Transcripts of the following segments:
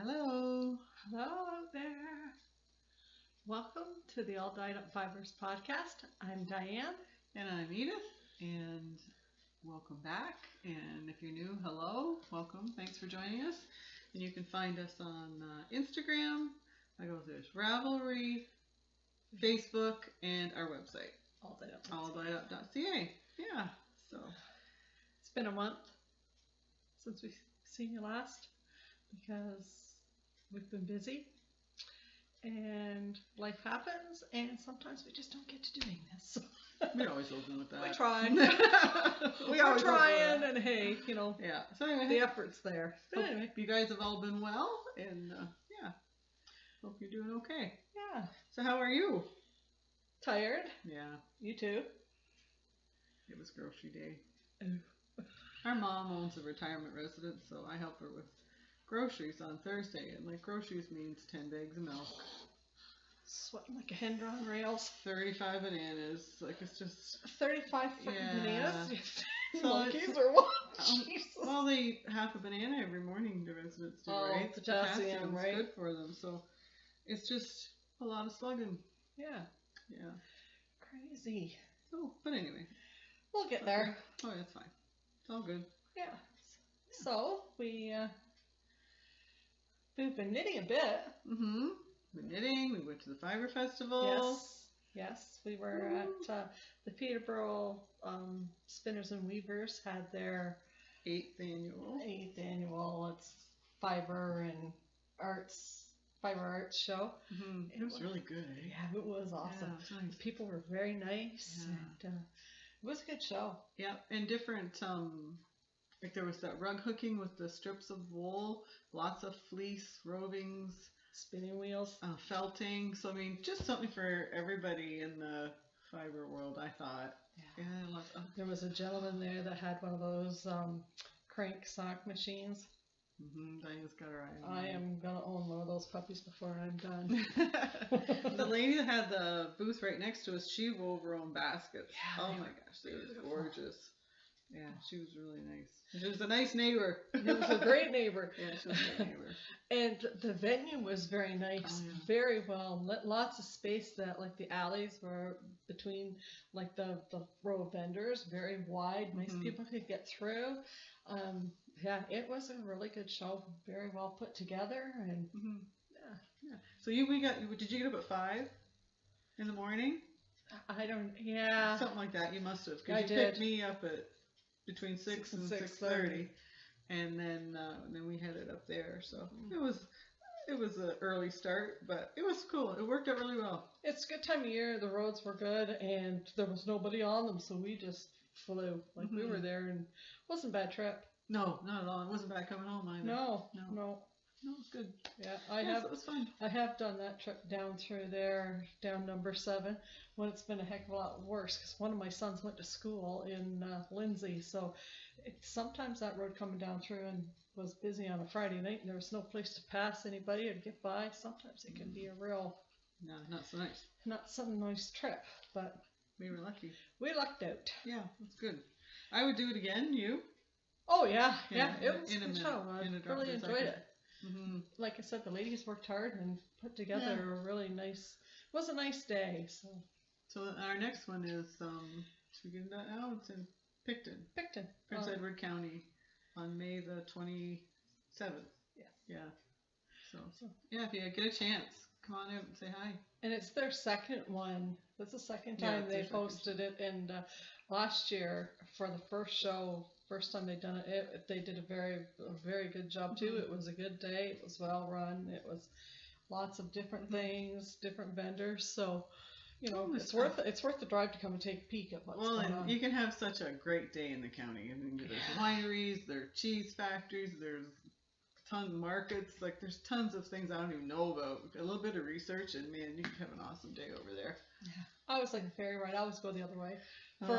Hello. Hello out there. Welcome to the All Dyed Up Fibres podcast. I'm Diane. And I'm Edith. And welcome back. And if you're new, hello. Welcome. Thanks for joining us. And you can find us on Instagram. I go there's Ravelry, Facebook, and our website. alldyedup.ca. Yeah. So it's been a month since we've seen you last because we've been busy and life happens and sometimes we just don't get to doing this. We're always open with that. We're trying. We're trying and hey, you know, yeah. So anyway, the effort's there. But anyway, you guys have all been well and yeah. Hope you're doing okay. Yeah. So how are you? Tired? Yeah. You too? It was grocery day. Oh. Our mom owns a retirement residence, so I help her with groceries on Thursday. And like groceries means 10 bags of milk. Sweating like a hen on rails. 35 bananas. Like it's just 35 freaking bananas. So Monkeys or what? Well, they eat half a banana every morning. The residents do, right? Potassium, right? Good for them. So it's just a lot of slugging. Yeah. Yeah. Crazy. So, but anyway, we'll get there. Oh, that's fine. It's all good. Yeah. So we've been knitting a bit. Mm-hmm. We're knitting. We went to the Fibre Festival. Yes. We were at the Peterborough Spinners and Weavers had their 8th annual. It's fiber and fiber arts show. Mm-hmm. It was really good. Eh? Yeah, it was awesome. Yeah, it was nice. People were very nice. Yeah. And, it was a good show. Yeah, and different, like there was that rug hooking with the strips of wool, lots of fleece, rovings, spinning wheels, felting. So I mean, just something for everybody in the fiber world, I thought. Yeah. Lots of... There was a gentleman there that had one of those crank sock machines. Diane's got her eye on I am gonna own one of those puppies before I'm done. The lady that had the booth right next to us, she wove her own baskets. Yeah, oh my gosh, they were gorgeous. Yeah, she was really nice. She was a nice neighbor. She was a great neighbor. Yeah, she was a great neighbor. And the venue was very nice, very well lit. Lots of space that like the alleys were between like the row of vendors, very wide. Nice people could get through. Yeah, it was a really good show. Very well put together, and yeah. So did you get up at 5 in the morning? I don't. Yeah. Something like that. You must have. I did. Picked me up at between 6 and 6:30, and then we headed up there. So it was an early start, but it was cool. It worked out really well. It's a good time of year. The roads were good, and there was nobody on them, so we just flew. Like we were there, and it wasn't a bad trip. No, not at all. It wasn't bad coming home either. No, it was good. Yeah, it was fun. I have done that trip down through there, down number 7, when it's been a heck of a lot worse, because one of my sons went to school in Lindsay, so sometimes that road coming down through and was busy on a Friday night, and there was no place to pass anybody or get by. Sometimes it can be a real... No, not so nice. Not some nice trip, but... We were lucky. We lucked out. Yeah, that's good. I would do it again, you? Oh, yeah. It was a good show. I really enjoyed it. Like I said, the ladies worked hard and put together a really nice... It was a nice day, So our next one is, should we get into that now? It's in Picton. Prince Edward County on May the 27th. Yeah. So, yeah, if you get a chance, come on out and say hi. And it's their second one. That's the second time they posted it. And last year, for the first show, first time they'd done it, they did a very good job too. It was a good day. It was well run. It was lots of different things, different vendors. So, you know, it's worth the drive to come and take a peek at what's going on. You can have such a great day in the county. I mean, there's wineries, there's cheese factories, there's tons of markets. Like there's tons of things I don't even know about. A little bit of research, and man, you can have an awesome day over there. Yeah. I always like a ferry ride. I always go the other way. For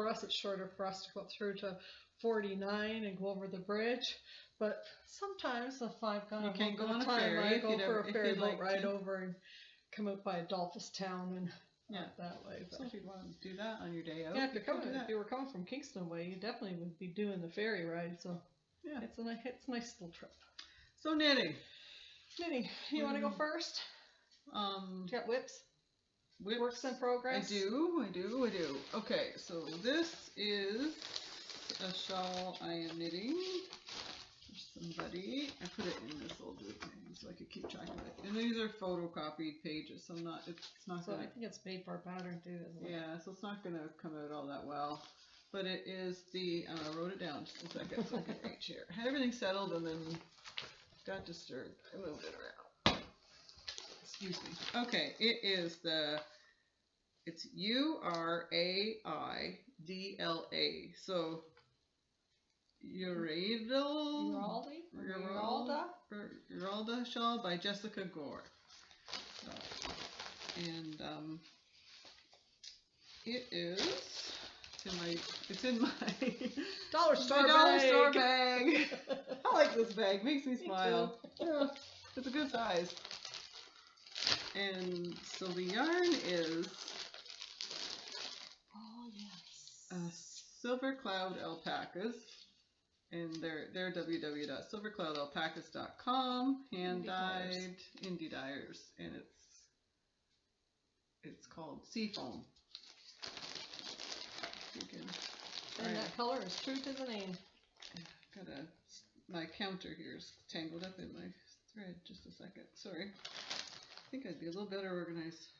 us, it's shorter for us to go up through to 49 and go over the bridge. But sometimes if I've got you can't go on a ferry. I go for a ferry boat ride over and come out by Adolphus Town and that way. So if you want to do that on your day out, if you were coming from Kingston way, you definitely would be doing the ferry ride. So yeah, it's a nice little trip. So knitting. Knitting. You want to go first? You got whips? Works in progress? I do. Okay, so this is a shawl I am knitting for somebody. I put it in this old wood thing so I could keep track of it. And these are photocopied pages, so it's not so gonna... I think it's made for a pattern too, isn't it? Yeah, so it's not gonna come out all that well. But it is the, I wrote it down just a second so I can reach here. I had everything settled and then got disturbed. I moved it around. Excuse me. Okay, it's URAIDLA. So Uralda shawl by Jessica Gore. And it's in my dollar store bag. I like this bag. Makes me smile. Yeah, it's a good size. And so the yarn is Silver Cloud Alpacas, and they're www.silvercloudalpacas.com. Hand dyed indie dyers, and it's called Seafoam. And that color is true to the name. My counter here is tangled up in my thread. Just a second. Sorry. I think I'd be a little better organized.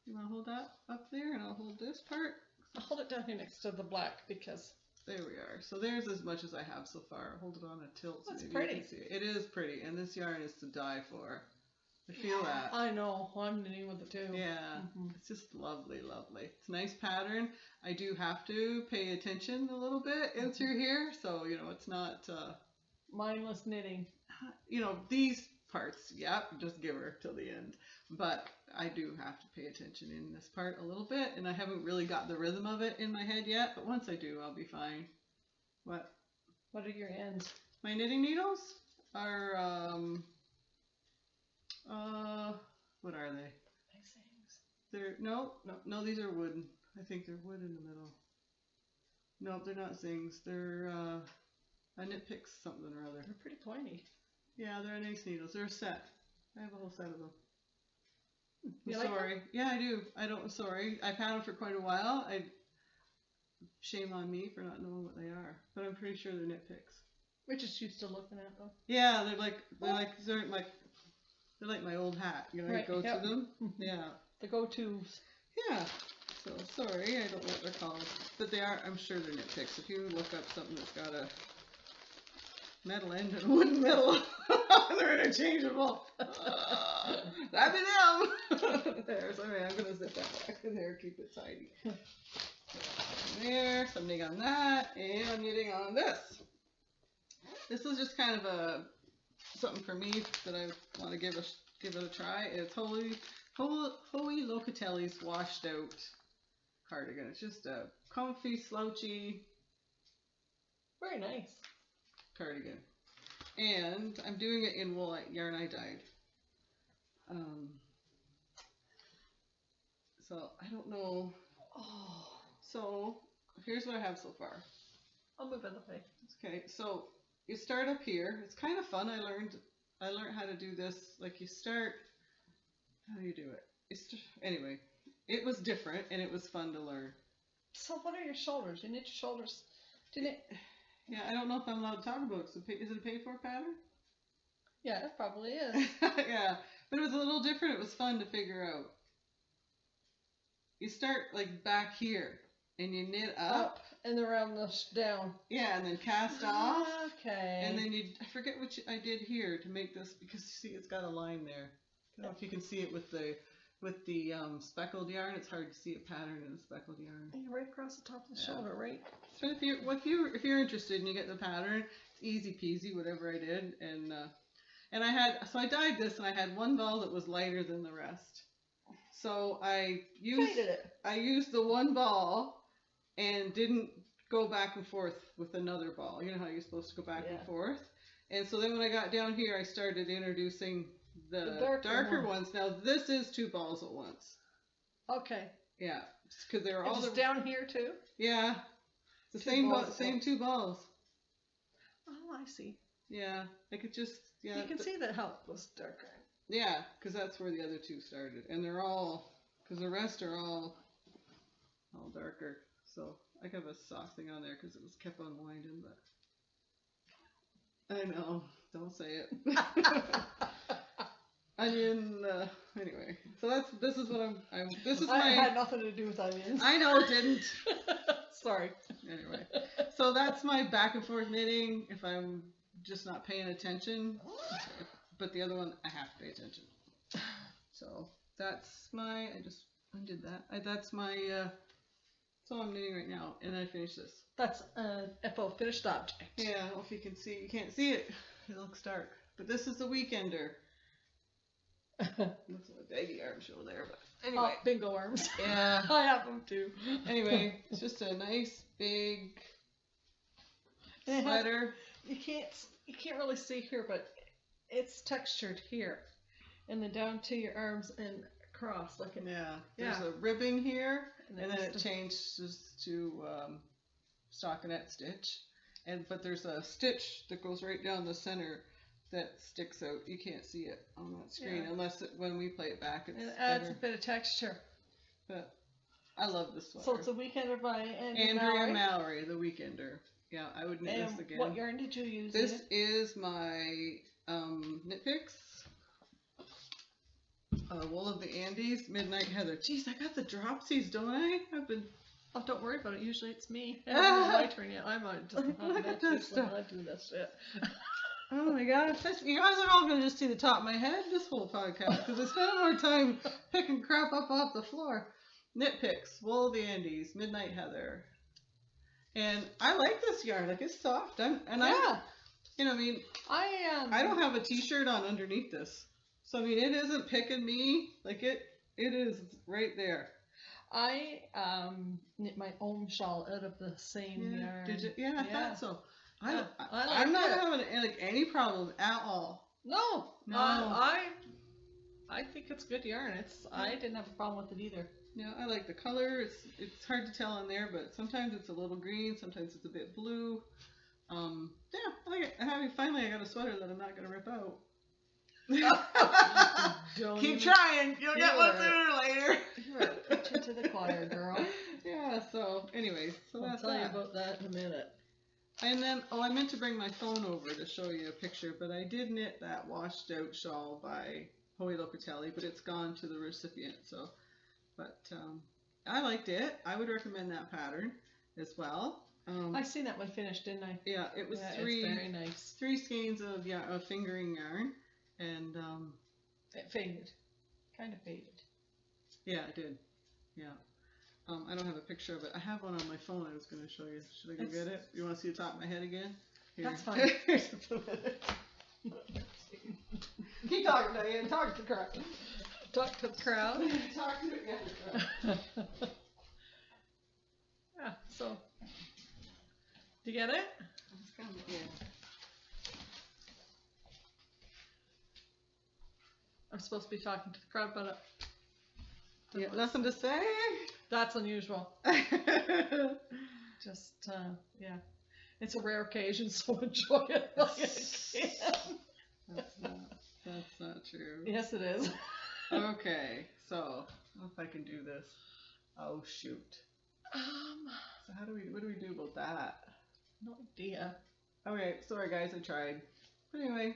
You want to hold that up there, and I'll hold this part. I'll hold it down here next to the black because. There we are. So there's as much as I have so far. I'll hold it on a tilt. That's so pretty. You can see it. It is pretty, and this yarn is to die for. I feel that. I know. I'm knitting with it too. Yeah, It's just lovely, lovely. It's a nice pattern. I do have to pay attention a little bit in through here, so it's not mindless knitting. These parts, just give her till the end. But I do have to pay attention in this part a little bit, and I haven't really got the rhythm of it in my head yet. But once I do, I'll be fine. What? What are your ends? My knitting needles are what are they? They're no, these are wooden. I think they're wood in the middle. No, they're not zings. They're a Knit Picks something or other. They're pretty pointy. Yeah, they're nice needles. They're a set. I have a whole set of them. You sorry. Like them? Yeah, I do. Sorry. I've had them for quite a while. Shame on me for not knowing what they are, but I'm pretty sure they're Knit Picks. We're just used to looking at them. Yeah, they're like my old hat. You go to them. Yeah. The go-tos. Yeah. So sorry, I don't know what they're called, but they are. I'm sure they're Knit Picks. If you look up something that's got a metal end and a wooden middle, they're interchangeable. That'd be them. There. Sorry, I'm gonna zip that back in there. Keep it tidy. There. So I'm knitting on that, and I'm knitting on this. This is just kind of something for me that I want to give it a try. It's Hoey Locatelli's washed out cardigan. It's just a comfy, slouchy, very nice cardigan. And I'm doing it in wool yarn I dyed. So I don't know. So here's what I have so far. I'll move it away. Okay, so you start up here. It's kind of fun. I learned how to do this. Like you start. How do you do it? Anyway, it was different and it was fun to learn. So what are your shoulders? You knit your shoulders. Yeah, I don't know if I'm allowed to talk about it. So is it a paid for pattern? Yeah, it probably is. Yeah, but it was a little different. It was fun to figure out. You start like back here and you knit up and around down. Yeah, and then cast off. Okay. And then I forget what I did here to make this, because you see it's got a line there. I don't know if you can see it with the speckled yarn. It's hard to see a pattern in the speckled yarn. And right across the top of the shoulder, right? So if you're interested and you get the pattern, it's easy peasy. Whatever I did, and I dyed this, and I had one ball that was lighter than the rest. So I used the one ball and didn't go back and forth with another ball. You know how you're supposed to go back and forth. And so then when I got down here, I started introducing the darker ones. Now this is 2 balls at once. Okay. Yeah, because they're all down here too. Yeah, it's the same 2 balls. Oh, I see. Yeah, I could just Yeah, you can see that how it was darker. Yeah, because that's where the other two started, and they're all, because the rest are all darker. So I have a sock thing on there because it was kept on winding, but I know, don't say it. Onion. Anyway, so this is what I'm. This is I had nothing to do with onions. I know it didn't. Sorry. Anyway, so that's my back and forth knitting. If I'm just not paying attention. But the other one, I have to pay attention. So that's my, I just undid that. That's my, that's all I'm knitting right now. And I finished this. That's an FO finished object. Yeah, I don't know if you can see, you can't see it. It looks dark. But this is the weekender. Looks like a baggy arm show there, but anyway. Oh, bingo arms. Yeah. I have them too. Anyway, it's just a nice big sweater. You can't really see here, but it's textured here, and then down to your arms and across, like there's a ribbing here, and then it changes to stockinette stitch, but there's a stitch that goes right down the center that sticks out. You can't see it on that screen unless when we play it back. It adds a bit of texture. But I love this sweater. So it's a Weekender by Andrea Mallory, the Weekender. Yeah, I would knit this again. What yarn did you use? This is my Knit Picks. Wool of the Andes, Midnight Heather. Jeez, I got the dropsies, don't I? Oh, don't worry about it. Usually it's me. My turn yet. I'm just look at this stuff. I do this shit. Oh my gosh, you guys are all going to just see the top of my head this whole podcast because I spent more time picking crap up off the floor. Knit Picks, Wool of the Andes, Midnight Heather. And I like this yarn. Like, it's soft. I don't have a t-shirt on underneath this. So, I mean, it isn't picking me. Like, it is right there. I knit my own shawl out of the same yarn. Did you? Yeah, I thought so. I'm not having any problem at all. No. I think it's good yarn. I didn't have a problem with it either. Yeah, I like the color. It's hard to tell on there, but sometimes it's a little green, sometimes it's a bit blue. Yeah, I like it. Finally, I got a sweater that I'm not going to rip out. Keep trying. You'll get one sooner or later. You're preaching to the choir, girl. Yeah, so anyways. I'll tell you about that in a minute. And then, I meant to bring my phone over to show you a picture, but I did knit that washed out shawl by Hoey Locatelli, but it's gone to the recipient, so. But I liked it. I would recommend that pattern as well. I seen that one finished, didn't I? Yeah, it was it's very nice. 3 skeins of fingering yarn, and it faded, kind of faded. Yeah, it did. Yeah. I don't have a picture of it. I have one on my phone. I was going to show you. Should I go get it? You want to see the top of my head again? Here. That's fine. Keep talking, Diane. Talk to the crowd. Talk to the crowd. Talk to it. Yeah. So, did you get it? Yeah. I'm supposed to be talking to the crowd, but yeah, nothing to say. That's unusual. Just yeah, it's a rare occasion, so enjoy it like I can. That's not true. Yes, it is. Okay, so if I can do this. Oh shoot. So what do we do about that? No idea. Okay, sorry guys, I tried. But anyway,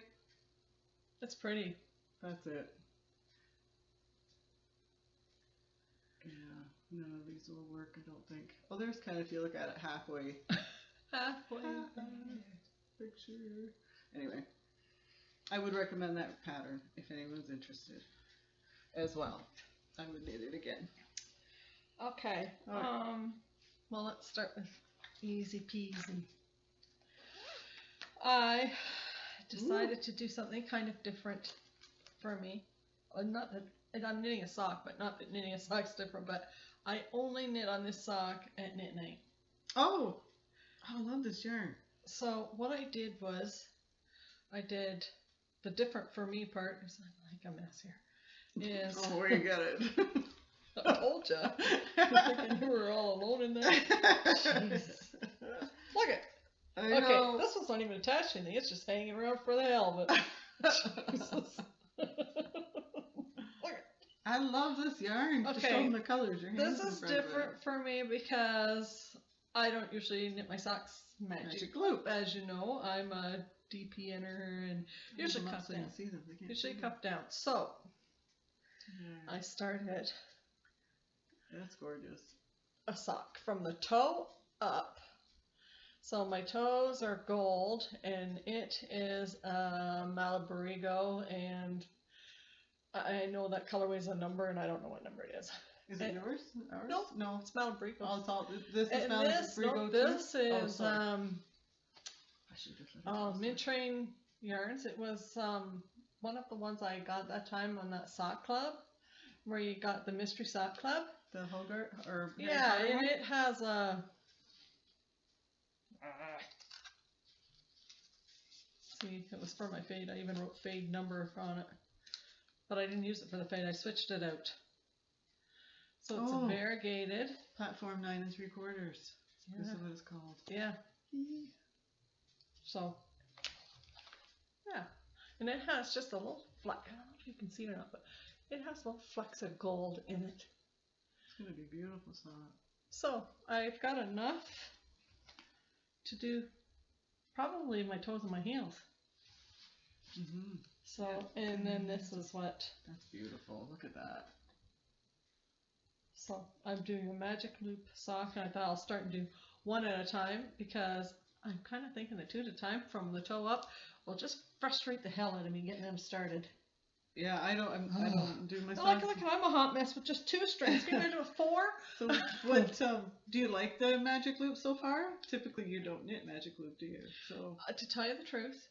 that's pretty. That's it. Yeah, none of these will work, I don't think. Well, there's kind of, if you look at it halfway. Halfway. Picture. Anyway, I would recommend that pattern if anyone's interested as well. I would knit it again. Okay. Well, let's start with easy peasy. I decided to do something kind of different for me. Not that I'm knitting a sock, but not that knitting a sock's different, but I only knit on this sock at knit night. Oh, I love this yarn. So what I did was, I did the different for me part, is I'm like a mess here, is... Oh, where you got it? I told you. You're thinking you were all alone in there? Jesus. Look it. Okay, this one's not even attached to anything, it's just hanging around for the hell of it. I love this yarn. Okay. Just show them the colors. Your hands This is different for me because I don't usually knit my socks magic loop. As you know, I'm a DPNer and usually cuff down. Usually cuff down. So I started. That's gorgeous. A sock from the toe up. So my toes are gold, and it is a Malabarigo, and I know that colorway is a number, and I don't know what number it is. Is it yours? Ours? No, it's Malabarigo. Oh, it's all, this is Malabarigo too? This is Mint Train Yarns. It was one of the ones I got that time on that sock club, where you got the mystery sock club. The Hogarth or yeah, and it has a. See, it was for my fade. I even wrote fade number on it, but I didn't use it for the fade. I switched it out. So it's a variegated platform 9 3/4. Yeah. This is what it's called. Yeah. So yeah, and it has just a little fleck. I don't know if you can see it or not, but it has little flecks of gold in it. It's gonna be beautiful sock. So I've got enough to do probably my toes and my heels. So and then this is what. That's beautiful. Look at that. So I'm doing a magic loop sock, and I thought I'll start and do one at a time because I'm kind of thinking that 2 at a time from the toe up will just frustrate the hell out of me getting them started. Yeah, I don't do my. Look, I'm a hot mess with just 2 strands. Can I do 4? So what? Do you like the magic loop so far? Typically, you don't knit magic loop, do you? So to tell you the truth,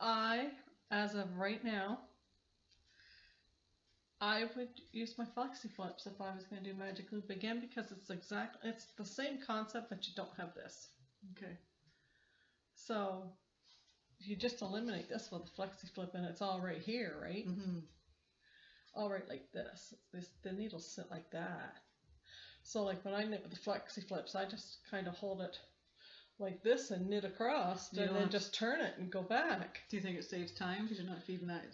as of right now, I would use my flexi flips if I was going to do magic loop again because it's the same concept, but you don't have this. Okay. So you just eliminate this with a flexi flip, and it's all right here, right? All right, like this. The needles sit like that. So like when I knit with the flexi flips, I just kind of hold it like this and knit across, and then just turn it and go back. Do you think it saves time because you're not feeding that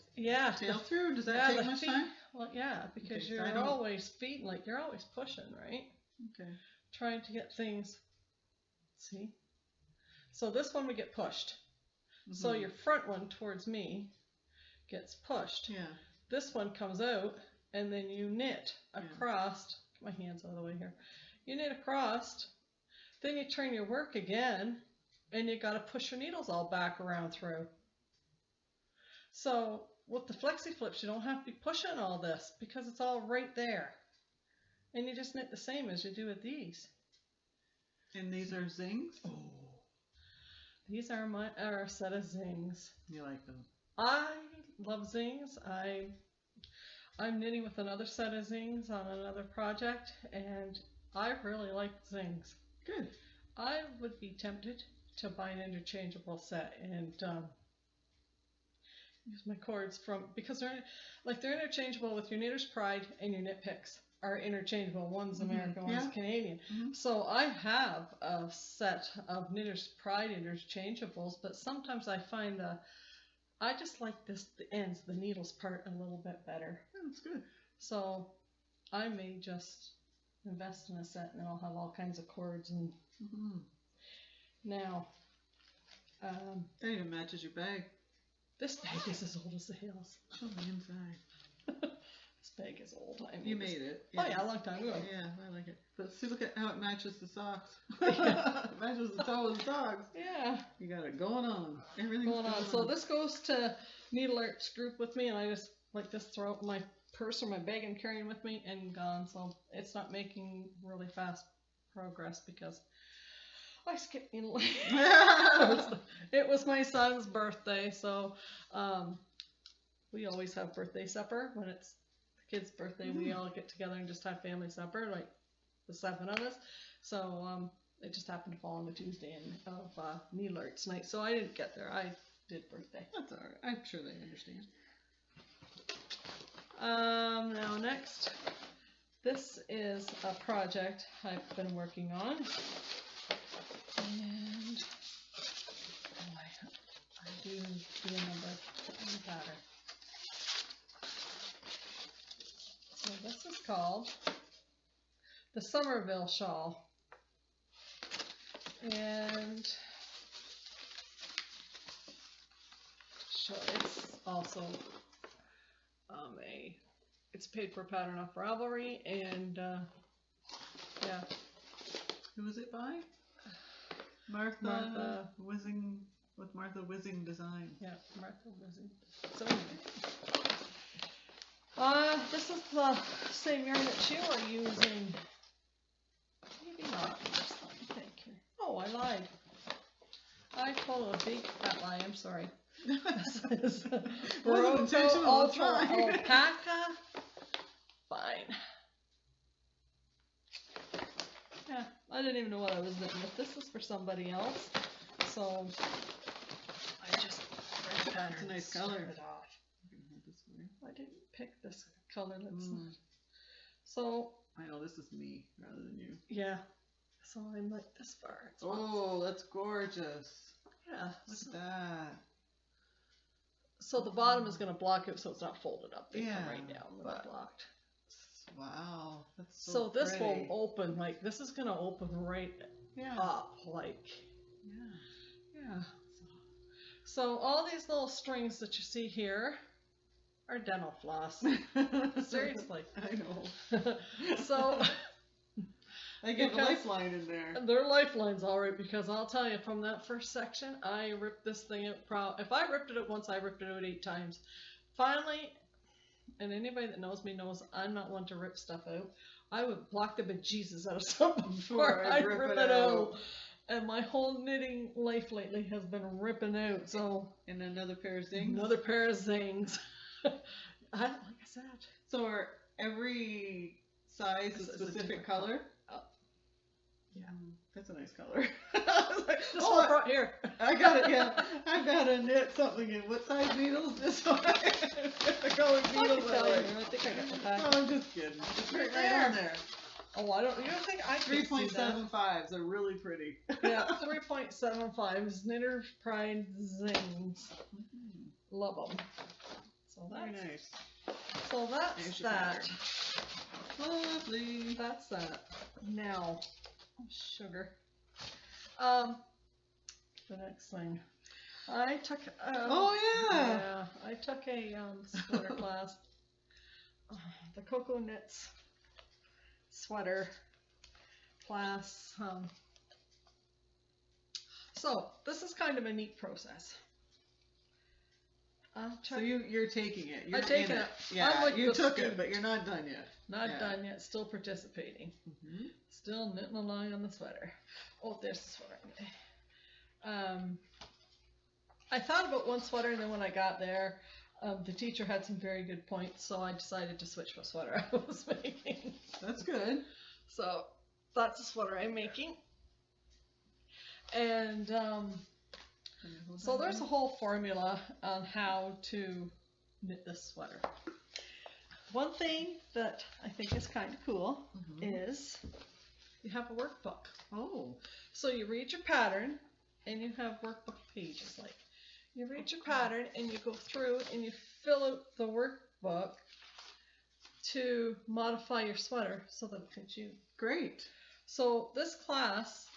tail through? Does that take much time? Well, yeah, because you're always feeding, like you're always pushing, right? Okay. Trying to get things. See? So this one we get pushed. So your front one towards me gets pushed. Yeah. This one comes out, and then you knit across. Get my hands out of the way here. You knit across, then you turn your work again, and you got to push your needles all back around through. So with the flexi flips, you don't have to be pushing all this because it's all right there, and you just knit the same as you do with these. And these are zings. Oh. These are a set of zings. You like them? I love zings. I'm knitting with another set of zings on another project, and I really like zings. Good. I would be tempted to buy an interchangeable set and use my cords because they're interchangeable with your Knitter's Pride and your Knit Picks. Are interchangeable. One's American, one's Canadian. So I have a set of Knitter's Pride interchangeables, but sometimes I find I just like the ends, the needles part a little bit better. Yeah, that's good. So I may just invest in a set, and then I'll have all kinds of cords and. Now. That even matches your bag. This bag is as old as the hills. Show the inside. This bag is old. You made it. Yeah. Oh yeah, a long time ago. Yeah, I like it. But see, look at how it matches the socks. It matches the toe of the socks. Yeah. You got it going on. Everything's going on. So this goes to Needle Arts group with me, and I just like this throw out my purse or my bag I'm carrying with me and gone. So it's not making really fast progress because I skipped needle. It was my son's birthday, so we always have birthday supper when it's kid's birthday. We all get together and just have family supper, like the 7 of us. So it just happened to fall on the Tuesday of Needle Arts night, so I didn't get there. I did birthday. That's all right. I'm sure they understand. Now next, this is a project I've been working on, and I do a number. the pattern. So this is called the Somerville Shawl. And so it's also it's paid for pattern off Ravelry, and yeah. Who is it by? Martha Whizzing, with Martha Whizzing Design. Yeah, Martha Whizzing. So this is the same yarn that you are using. Maybe not. Thank you. Oh, I lied. I told a big fat lie. I'm sorry. This is Ultra Alpaca. Fine. Yeah, I didn't even know what I was knitting with. This is for somebody else, so I just read the pattern. It's a nice color. It off. I didn't pick this color. That's so. I know this is me rather than you. Yeah. So I'm like this far. It's oh, that's gorgeous. Yeah. Look at that. So the bottom is going to block it so it's not folded up. They come right down when it's blocked. Wow, that's so this will open, like, this is going to open right up, like, yeah. So all these little strings that you see here are dental floss. Seriously. I know. So I get a lifeline in there. They're lifelines, all right, because I'll tell you, from that first section, I ripped this thing out. If I ripped it out once, I ripped it out 8 times. Finally, and anybody that knows me knows I'm not one to rip stuff out. I would block the bejesus out of something before I'd rip it out. And my whole knitting life lately has been ripping out. So, and another pair of zings. Another pair of zings. Like I said. So are every size a specific color? Yeah. That's a nice color. I was like, this one right here. I got it, yeah. I gotta knit something in. What size needles? This one. The colored needles. I think I got the pack. No, I'm just kidding. It's right on there. Oh, you don't think I can 3.75s are really pretty. Yeah, 3.75s. Knitter's Pride Zings. Love them. So that's very nice. So that's that. Lovely. That's that. Now, sugar. The next thing. I took. Yeah, I took a sweater class. The Cocoa Knits sweater class. So this is kind of a neat process. So you're taking it. You're I'm taking it. Yeah, like you took it, but you're not done yet. Not done yet. Still participating. Still knitting along on the sweater. Oh, there's the sweater. I thought about one sweater, and then when I got there, the teacher had some very good points, so I decided to switch what sweater I was making. That's good. So that's the sweater I'm making. And so there's a whole formula on how to knit this sweater. One thing that I think is kind of cool is you have a workbook. Oh. So you read your pattern and you have workbook pages. Like you read your pattern and you go through and you fill out the workbook to modify your sweater so that it fits you. Great. So this class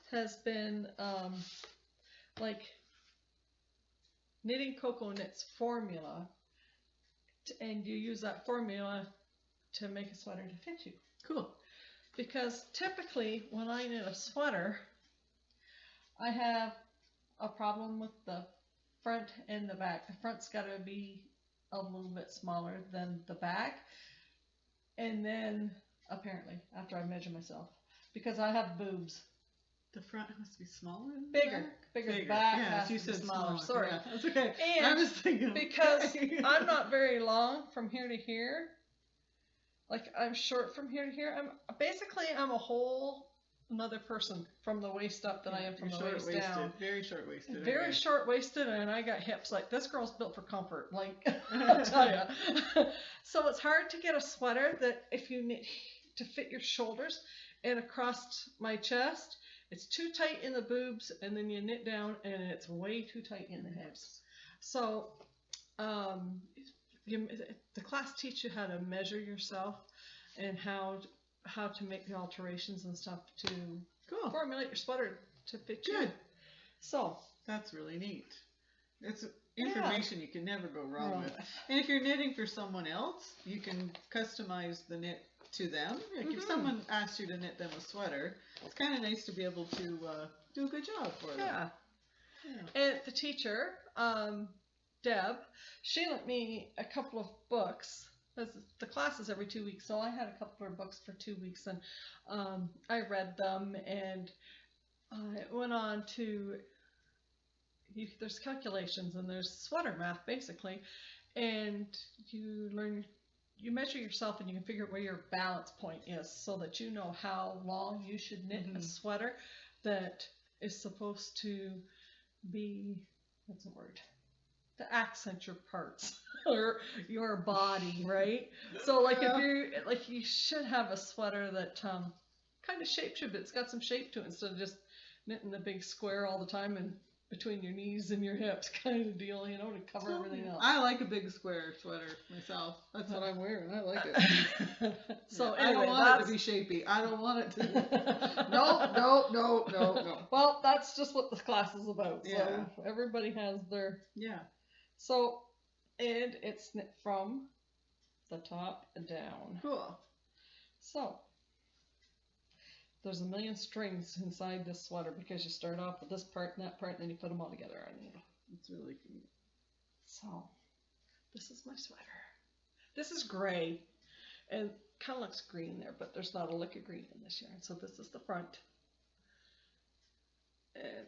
has been like knitting cocoa knits formula, and you use that formula to make a sweater to fit you. Cool. Because typically when I knit a sweater, I have a problem with the front and the back. The front's got to be a little bit smaller than the back, and then apparently after I measure myself, because I have boobs. The front has to be smaller than bigger. The back has to be smaller. Sorry. Yeah, that's okay. And I was thinking, because I'm not very long from here to here. Like I'm short from here to here. I'm a whole another person from the waist up than I am from the waist down. Very short waisted. Very short waisted, and I got hips. Like this girl's built for comfort. Like I'll tell you. So it's hard to get a sweater that if you knit to fit your shoulders and across my chest. It's too tight in the boobs, and then you knit down, and it's way too tight in the hips. So the class teaches you how to measure yourself and how to make the alterations and stuff to formulate your sweater to fit you. Good. So that's really neat. It's information you can never go wrong with. And if you're knitting for someone else, you can customize the knit to them. Like if someone asks you to knit them a sweater, it's kind of nice to be able to do a good job for them. Yeah. And the teacher, Deb, she lent me a couple of books. The class is every 2 weeks, so I had a couple of books for 2 weeks, and I read them, and I went on to, there's calculations and there's sweater math basically, and you measure yourself and you can figure out where your balance point is so that you know how long you should knit a sweater that is supposed to be, what's the word? To accent your parts or your body, right? So like if you should have a sweater that kind of shapes you, but it's got some shape to it instead of just knitting the big square all the time and between your knees and your hips kind of deal, to cover everything else. I like a big square sweater myself. That's what I'm wearing. I like it. So anyway, I don't want it to be shapy. I don't want it to. No. Well, that's just what the class is about. So everybody has their. Yeah. So, and it's knit from the top down. Cool. So, there's a million strings inside this sweater because you start off with this part and that part, and then you put them all together. It's really cute. So, this is my sweater. This is gray, and kind of looks green there, but there's not a lick of green in this yarn. So this is the front, and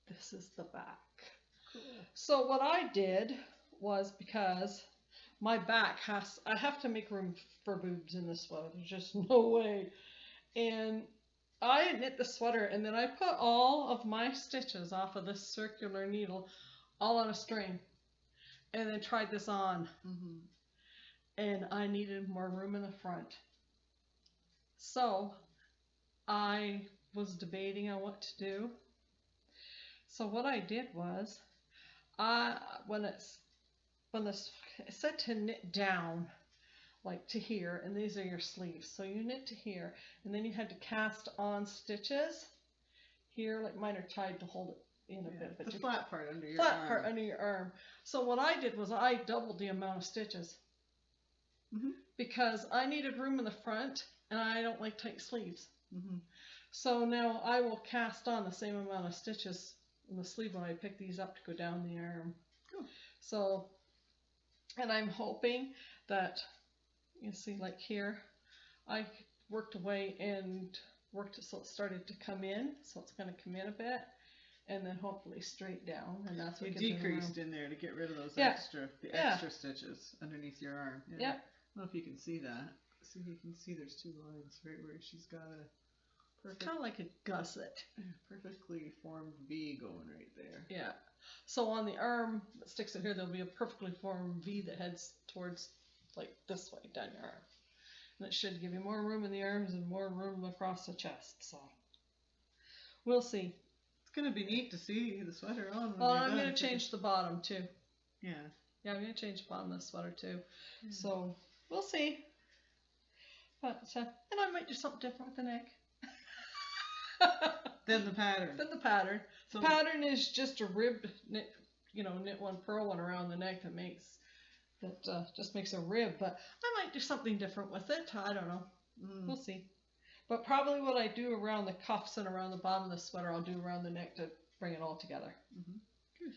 this is the back. Cool. So what I did was, because my back I have to make room for boobs in this sweater. There's just no way. And I knit the sweater, and then I put all of my stitches off of this circular needle all on a string, and then tried this on. And I needed more room in the front. So I was debating on what to do. So what I did was, when it said to knit down, like to here, and these are your sleeves, so you knit to here, and then you had to cast on stitches here, like mine are tied to hold it in a bit, but the flat part under your arm. Flat part under your arm. So what I did was I doubled the amount of stitches because I needed room in the front, and I don't like tight sleeves. So now I will cast on the same amount of stitches in the sleeve when I pick these up to go down the arm. Cool. So, and I'm hoping that, you see, like here, I worked away and worked it so it started to come in, so it's going to come in a bit, and then hopefully straight down, and that's what you decreased in there to get rid of those extra stitches underneath your arm. I don't know if you can see that. See, you can see there's two lines right where she's got a perfect, kind of like a gusset, perfectly formed V going right there. Yeah. So on the arm that sticks in here, there'll be a perfectly formed V that heads towards, like, this way down your arm, and it should give you more room in the arms and more room across the chest. So we'll see. It's gonna be neat to see the sweater on. Well, I'm gonna change the bottom too. Yeah, I'm gonna change the bottom of the sweater too. So we'll see. But and I might do something different with the neck. Then the pattern. So the pattern is just a ribbed knit, knit one, purl one around the neck that just makes a rib. But I might do something different with it. I don't know. We'll see. But probably what I do around the cuffs and around the bottom of the sweater, I'll do around the neck to bring it all together. Good.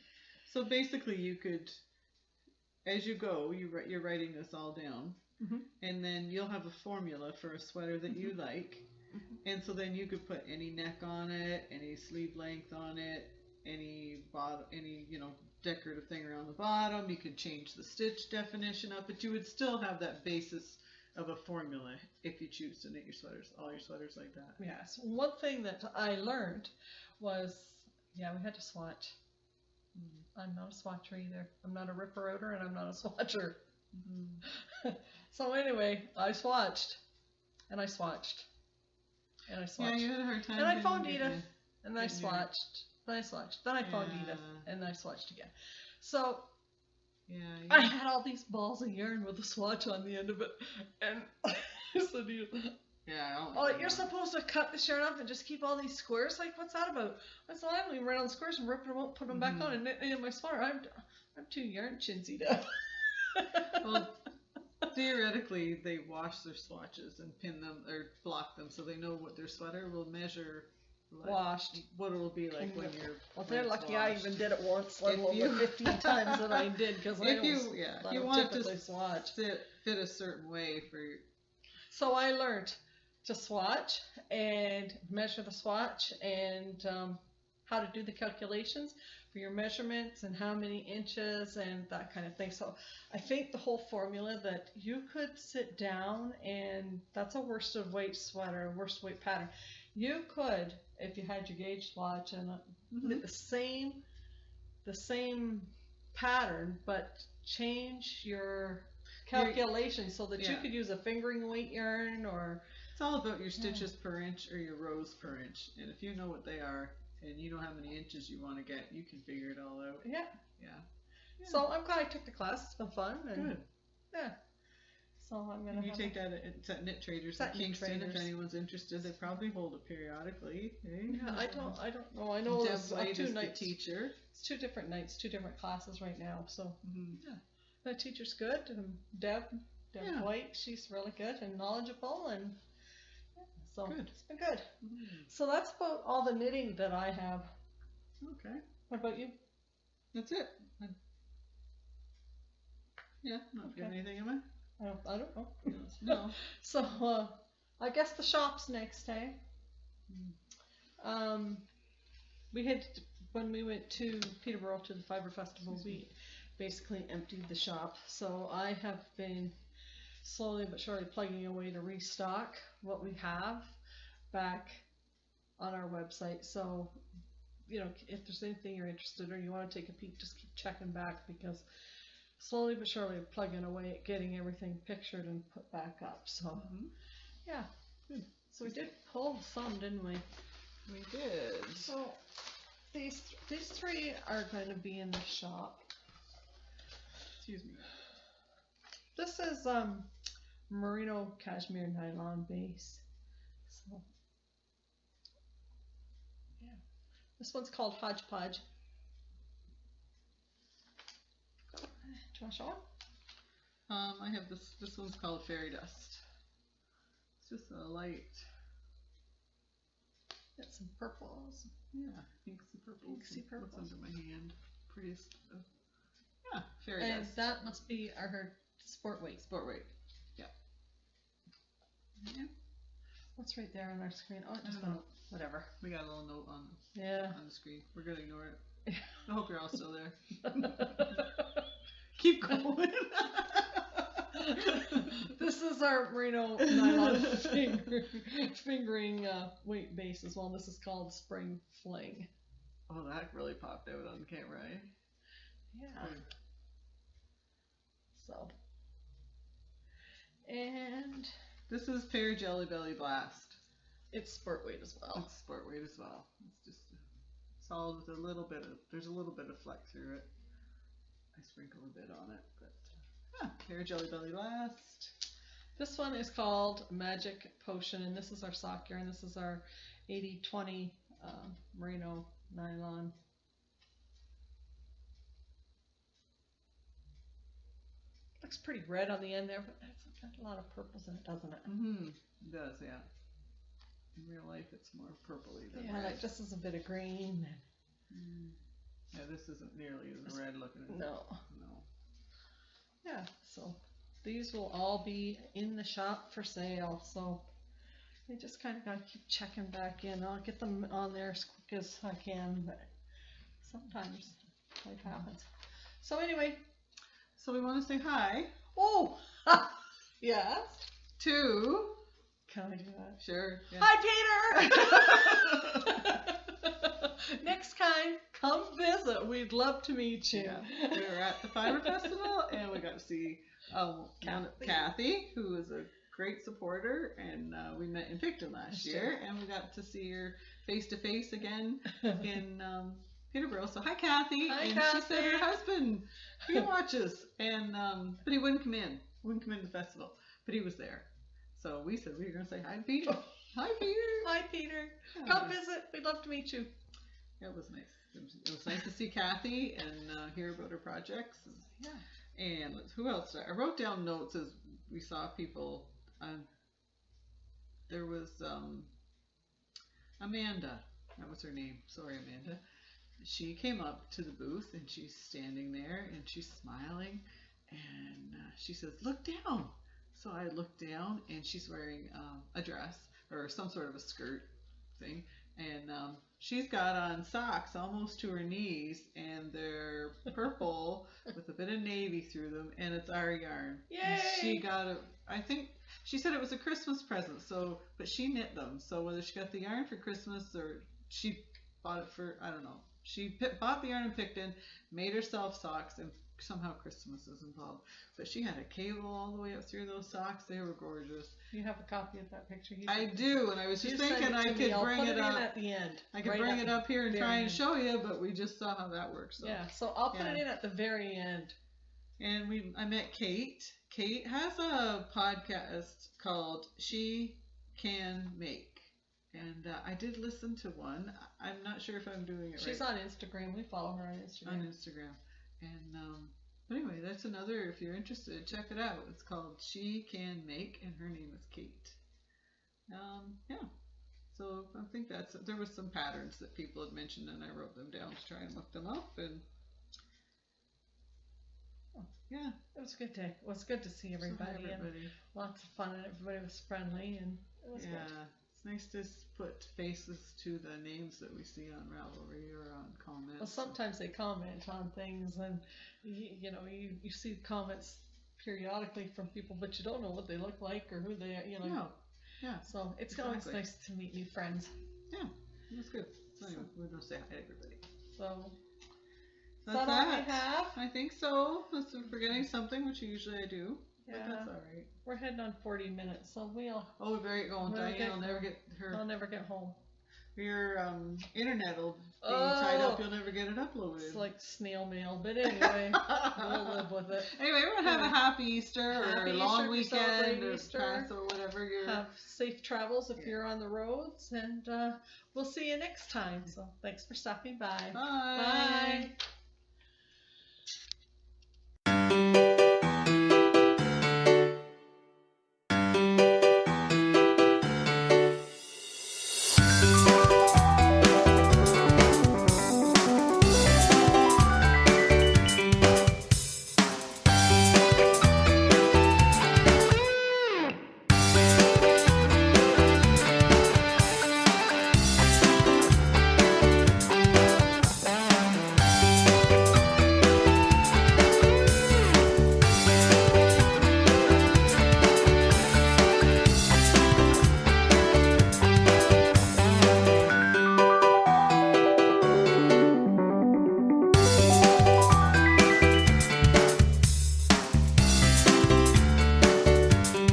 So basically, you could, as you go, you're writing this all down, and then you'll have a formula for a sweater that you like. And so then you could put any neck on it, any sleeve length on it, any bottom, any decorative thing around the bottom. You could change the stitch definition up, but you would still have that basis of a formula if you choose to knit your sweaters, all your sweaters like that. Yes. One thing that I learned was, we had to swatch. I'm not a swatcher either. I'm not a ripper-outer, and I'm not a swatcher. So anyway, I swatched, and I swatched. And I swatched. Yeah, you had a hard time. And I phoned Edith, and I swatched. Then I swatched. Then I phoned Edith, and I swatched again. So, Yeah. I had all these balls of yarn with a swatch on the end of it, and I said, yeah. "Oh, you're supposed to cut this yarn off and just keep all these squares? Like, what's that about?" I said, "I'm leaving right on the squares and ripping them out, putting them back on, and knitting in my sweater. I'm too yarn chintzy to." Well, theoretically, they wash their swatches and pin them or block them so they know what their sweater will measure. Like, washed. What it will be like when you're. Well, they're lucky I even did it once, let If alone you- the 15 times that I did, because I If almost if you want to swatch. fit a certain way for your. So I learned to swatch and measure the swatch and how to do the calculations for your measurements and how many inches and that kind of thing. So I think the whole formula that you could sit down, and that's a worsted weight sweater, a worsted weight pattern. You could, if you had your gauge swatch and knit the same pattern, but change your calculations so that you could use a fingering weight yarn, or it's all about your stitches per inch or your rows per inch. And if you know what they are and you know how many inches you want to get, you can figure it all out. Yeah. Yeah. So I'm glad I took the class. It's been fun. And good. Yeah. So I'm gonna. You take that at Knit Traders in Kingston if anyone's interested. They probably hold it periodically. Eh? Yeah, I don't know. I know it's two nights. The teacher. It's 2 different nights, 2 different classes right now. So yeah, the teacher's good. Deb White, she's really good and knowledgeable, and so it's been good. So that's about all the knitting that I have. Okay. What about you? That's it. Yeah, not forgetting anything, am I? I don't know. No. So I guess the shop's next, eh? We had, when we went to Peterborough to the Fibre Festival, we basically emptied the shop. So I have been slowly but surely plugging away to restock what we have back on our website. So, you know, if there's anything you're interested in or you want to take a peek, just keep checking back, because slowly but surely plugging away at getting everything pictured and put back up. So yeah, good. So we did pull some, didn't we? We did. So these 3 are going to be in the shop. Excuse me. This is merino cashmere nylon base. So yeah, this one's called Hodgepodge. Do you want to show them? I have this one's called Fairy Dust. It's just a light. Got some purples. Yeah, pinksy purples. Pinksy purples. What's under my hand? Prettiest. Yeah, Fairy And Dust. that must be her sport weight. Sport weight. Yeah. What's right there on our screen? Oh, it just went out. Whatever. We got a little note on the screen. We're gonna ignore it. I hope you're all still there. Keep going. This is our merino nylon fingering weight base as well. This is called Spring Fling. Oh, that really popped out on camera, eh? Yeah. So. And this is Pear Jelly Belly Blast. It's sport weight as well. It's sport weight as well. It's just solid with there's a little bit of flex through it. I sprinkle a bit on it, but Pear Jelly Belly Blast. This one is called Magic Potion, and this is our sock yarn. This is our 80-20 merino nylon. Looks pretty red on the end there, but it's got a lot of purples in it, doesn't it? It does, yeah. In real life, it's more purpley than red. Yeah, like this is a bit of green. Yeah, this isn't nearly as red looking. No. Yeah, so these will all be in the shop for sale. So you just kind of got to keep checking back in. I'll get them on there as quick as I can, but sometimes life happens. So anyway. So we want to say hi. Oh! Yes? To... Can I do that? Sure. Yeah. Hi, Peter! Next time, come visit. We'd love to meet you. Yeah. We were at the Fibre Festival, and we got to see Kathy, who is a great supporter, and we met in Picton last year, and we got to see her face to face again in Peterborough. So hi, Kathy. Hi, and Kathy. She said her husband, he watches, and but he wouldn't come in. Wouldn't come in to the festival, but he was there. So we said we were going to say hi to Peter. Hi, Peter. Hi, Peter. Yeah, Come visit. We'd love to meet you. Yeah, it was nice. It was nice to see Kathy and hear about her projects. And, Yeah. And who else? I wrote down notes as we saw people. There was Amanda. That was her name. Sorry, Amanda. She came up to the booth and she's standing there and she's smiling and she says, "Look down." So I looked down and she's wearing a dress or some sort of a skirt thing, and she's got on socks almost to her knees, and they're purple with a bit of navy through them, and it's our yarn. Yay! And she got I think she said it was a Christmas present, but she knit them. So whether she got the yarn for Christmas or she bought it for, I don't know. She bought the yarn and picked in, made herself socks, and somehow Christmas is involved. But she had a cable all the way up through those socks. They were gorgeous. You have a copy of that picture? I do, and I was just thinking I could bring it up at the end. I could bring it up here and try and show you, but we just saw how that works. So. Yeah, so I'll put it in at the very end. And I met Kate. Kate has a podcast called She Can Make. And I did listen to one. I'm not sure if I'm doing it right. She's on Instagram. We follow her on Instagram. And but anyway, that's another. If you're interested, check it out. It's called She Can Make, and her name is Kate. Yeah. So I think there was some patterns that people had mentioned, and I wrote them down to try and look them up. And yeah, it was a good day. It was good to see everybody. And lots of fun, and everybody was friendly, and it was good. It's nice to put faces to the names that we see on Ravelry or on comments. Well, sometimes they comment on things, and you see comments periodically from people, but you don't know what they look like or who they are. Yeah. So it's always nice to meet new friends. Yeah, that's good. So anyway, we're gonna say hi to everybody. So that's all we have. I think so. Unless I'm forgetting something, which usually I do. Yeah. But that's all right. We're heading on 40 minutes, so we'll. Oh, very going. Diane will never get her. I'll never get home. Your internet will be tied up. You'll never get it uploaded. It's like snail mail, but anyway, we'll live with it. Anyway, everyone have a happy Easter or a long weekend or Easter. Pass or whatever you're. Have safe travels if you're on the roads, and we'll see you next time. So thanks for stopping by. Bye. Bye.